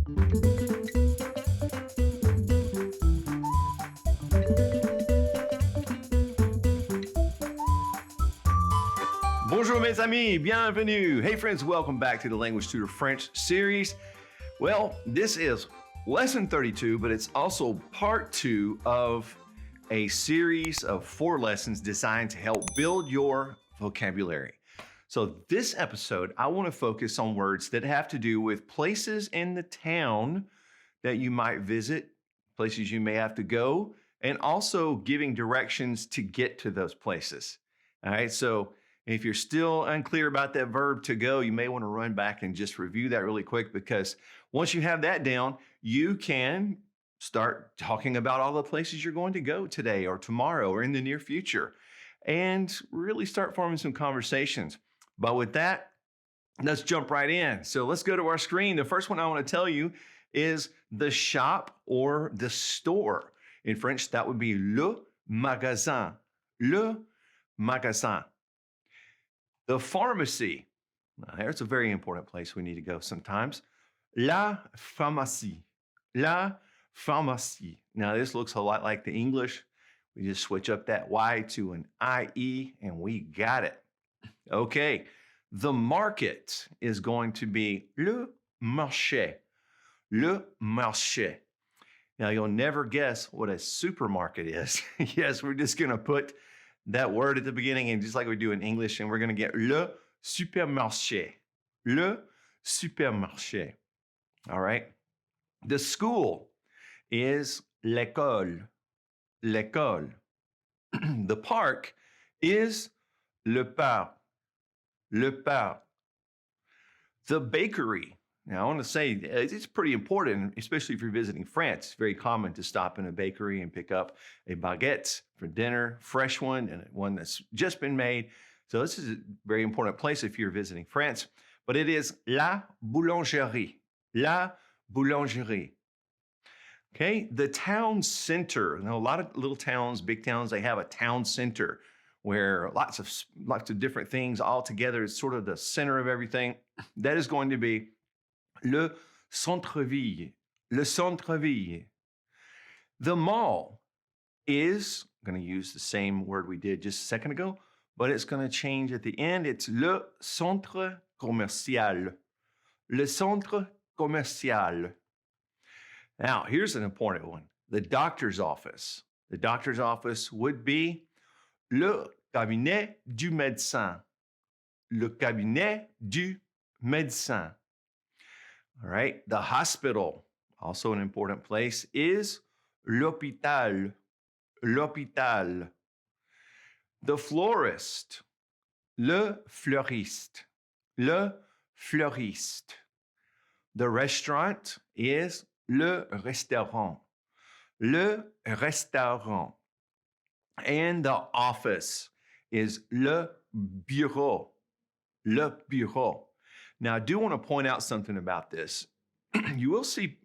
Bonjour mes amis, bienvenue. Hey friends, welcome back to the Language Tutor French series. Well, this is lesson 32, but it's also part 2 of a series of 4 lessons designed to help build your vocabulary. So this episode, I want to focus on words that have to do with places in the town that you might visit, places you may have to go, and also giving directions to get to those places. All right, so if you're still unclear about that verb to go, you may want to run back and just review that really quick, because once you have that down, you can start talking about all the places you're going to go today or tomorrow or in the near future and really start forming some conversations. But with that, let's jump right in. So let's go to our screen. The first one I want to tell you is the shop or the store. In French, that would be le magasin. Le magasin. The pharmacy. Now, there's a very important place we need to go sometimes. La pharmacie. La pharmacie. Now, this looks a lot like the English. We just switch up that Y to an IE and we got it. Okay. The market is going to be le marché. Le marché. Now, you'll never guess what a supermarket is. Yes, we're just going to put that word at the beginning, and just like we do in English, and we're going to get le supermarché. Le supermarché. All right. The school is l'école. L'école. The park is le parc. Le parc. The bakery. Now, I want to say it's pretty important, especially if you're visiting France. It's very common to stop in a bakery and pick up a baguette for dinner, fresh one, and one that's just been made. So this is a very important place if you're visiting France. But it is la boulangerie. La boulangerie. Okay, the town center. Now, a lot of little towns, big towns, they have a town center where lots of different things all together. It's sort of the center of everything. That is going to be le centre-ville. Le centre-ville. The mall is, I'm going to use the same word we did just a second ago, but it's going to change at the end. It's le centre commercial. Le centre commercial. Now, here's an important one. The doctor's office. The doctor's office would be le cabinet du médecin. Le cabinet du médecin. All right. The hospital, also an important place, is l'hôpital. L'hôpital. The florist, le fleuriste. Le fleuriste. The restaurant is le restaurant. Le restaurant. And the office is le bureau. Le bureau. Now, I do want to point out something about this. You will see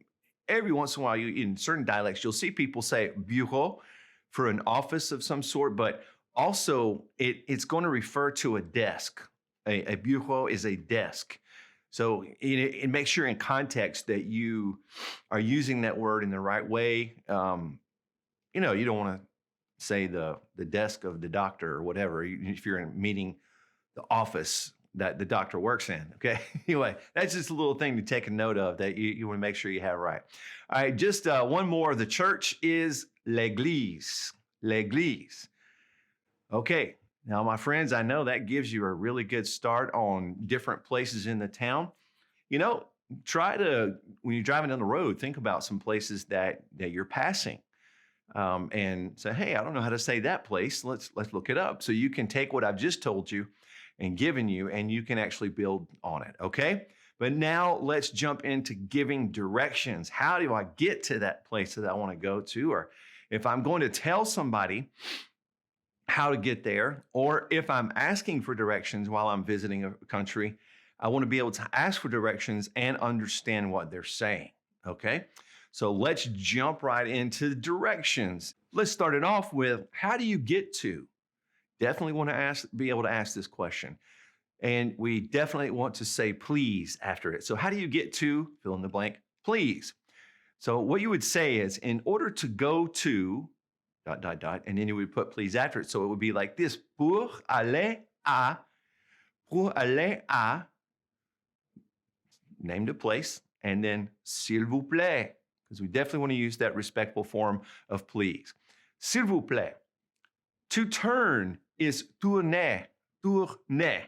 every once in a while, in certain dialects, you'll see people say bureau for an office of some sort, but also it's going to refer to a desk. A bureau is a desk. So it makes sure in context that you are using that word in the right way. You don't want to say the desk of the doctor or whatever, if you're in a meeting, the office that the doctor works in, okay? Anyway, that's just a little thing to take a note of that you want to make sure you have right. All right, just one more. The church is l'église. L'église. Okay, now my friends, I know that gives you a really good start on different places in the town. Try to, when you're driving down the road, think about some places that you're passing. And say, hey, I don't know how to say that place. Let's look it up. So you can take what I've just told you and given you, and you can actually build on it, okay? But now let's jump into giving directions. How do I get to that place that I want to go to? Or if I'm going to tell somebody how to get there, or if I'm asking for directions while I'm visiting a country, I want to be able to ask for directions and understand what they're saying, okay? So let's jump right into the directions. Let's start it off with, how do you get to? Definitely want to be able to ask this question. And we definitely want to say please after it. So how do you get to, fill in the blank, please. So what you would say is, in order to go to, ... and then you would put please after it. So it would be like this, pour aller à, name the place, and then s'il vous plaît, because we definitely want to use that respectful form of please. S'il vous plaît. To turn is tourner, tourner.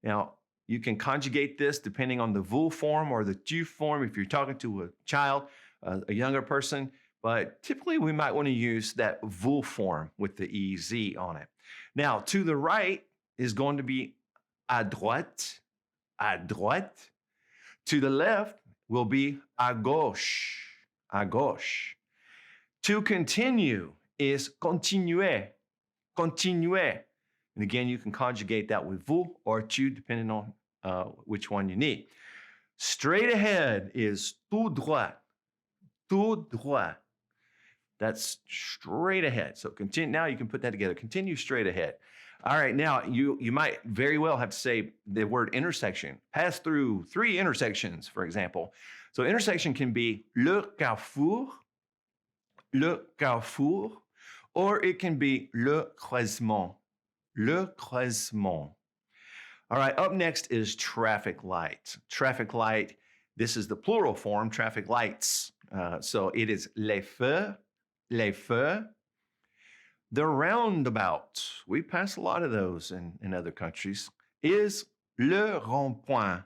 Now, you can conjugate this depending on the vous form or the tu form if you're talking to a child, a younger person, but typically we might want to use that vous form with the EZ on it. Now, to the right is going to be à droite, à droite. To the left will be à gauche, à gauche. To continue is continuer, continuer. And again, you can conjugate that with vous or tu, depending on which one you need. Straight ahead is tout droit, tout droit. That's straight ahead. So continue. Now you can put that together. Continue straight ahead. All right. Now you might very well have to say the word intersection. Pass through 3 intersections, for example. So intersection can be le carrefour, or it can be le croisement, le croisement. All right. Up next is traffic light. Traffic light. This is the plural form, traffic lights. So it is les feux, les feux. The roundabout, we pass a lot of those in other countries, is le rond-point,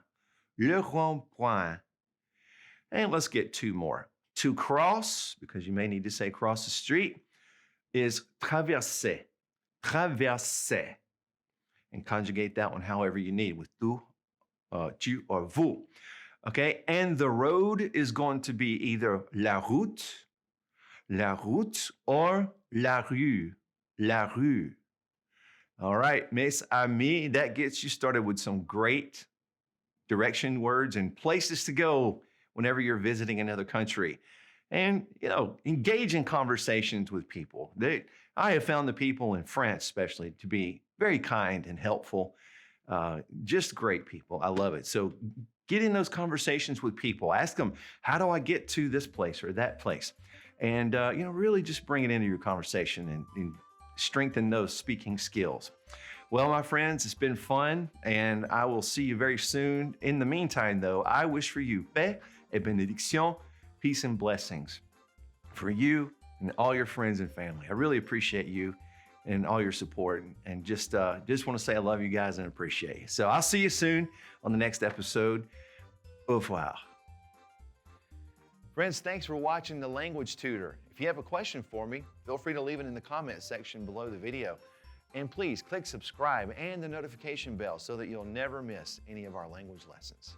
le rond-point. And let's get 2 more. To cross, because you may need to say cross the street, is traverser, traverser. And conjugate that one however you need with tu, or vous. Okay, and the road is going to be either la route, or la rue, la rue. All right, mes amis, that gets you started with some great direction words and places to go whenever you're visiting another country. And, engage in conversations with people. I have found the people in France, especially, to be very kind and helpful. Just great people. I love it. So get in those conversations with people. Ask them, how do I get to this place or that place? And, really just bring it into your conversation and strengthen those speaking skills. Well, my friends, it's been fun, and I will see you very soon. In the meantime, though, I wish for you paix et bénédiction, peace and blessings for you and all your friends and family. I really appreciate you and all your support, and just want to say I love you guys and appreciate you. So I'll see you soon on the next episode. Au revoir. Friends, thanks for watching The Language Tutor. If you have a question for me, feel free to leave it in the comment section below the video. And please click subscribe and the notification bell so that you'll never miss any of our language lessons.